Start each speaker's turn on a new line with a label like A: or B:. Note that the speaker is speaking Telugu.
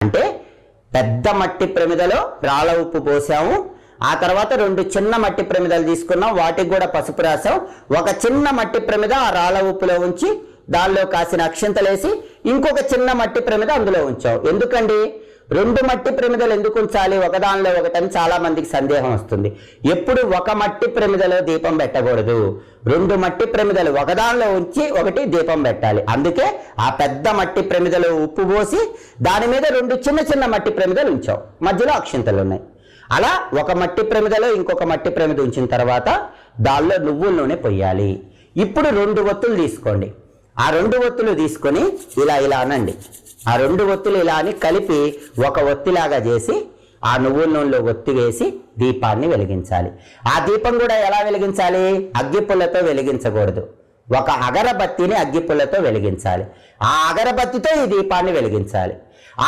A: అంటే పెద్ద మట్టి ప్రమిదలో రాళ్ళ ఉప్పు పోసాము, ఆ తర్వాత 2 చిన్న మట్టి ప్రమిదలు తీసుకున్నాం, వాటికి కూడా పసుపు రాసాం. ఒక చిన్న మట్టి ప్రమిద ఆ రాళ్ళ ఉప్పులో ఉంచి దానిలో కాసిన అక్షింతలేసి ఇంకొక చిన్న మట్టి ప్రమిద అందులో ఉంచాం. ఎందుకండి 2 మట్టి ప్రమిదలు ఎందుకు ఉంచాలి, ఒకదానిలో ఒకటని చాలా మందికి సందేహం వస్తుంది. ఎప్పుడు ఒక మట్టి ప్రమిదలో దీపం పెట్టకూడదు, 2 మట్టి ప్రమిదలు ఒకదానిలో ఉంచి ఒకటి దీపం పెట్టాలి. అందుకే ఆ పెద్ద మట్టి ప్రమిదలో ఉప్పు పోసి దాని మీద 2 చిన్న చిన్న మట్టి ప్రమిదలు ఉంచాం, మధ్యలో అక్షింతలు ఉన్నాయి. అలా ఒక మట్టి ప్రమిదలో ఇంకొక మట్టి ప్రమిద ఉంచిన తర్వాత దానిలో నువ్వుల నూనె పొయ్యాలి. ఇప్పుడు 2 ఒత్తులు తీసుకోండి, ఆ 2 ఒత్తులు తీసుకొని ఇలా అనండి. ఆ 2 ఒత్తులు ఇలా అని కలిపి ఒక ఒత్తిలాగా చేసి ఆ నువ్వుల నూనెలో ఒత్తి వేసి దీపాన్ని వెలిగించాలి. ఆ దీపం కూడా ఎలా వెలిగించాలి, అగ్గిపుల్లతో వెలిగించకూడదు, ఒక అగరబత్తిని అగ్గిపుల్లతో వెలిగించాలి. ఆ అగరబత్తితో ఈ దీపాన్ని వెలిగించాలి.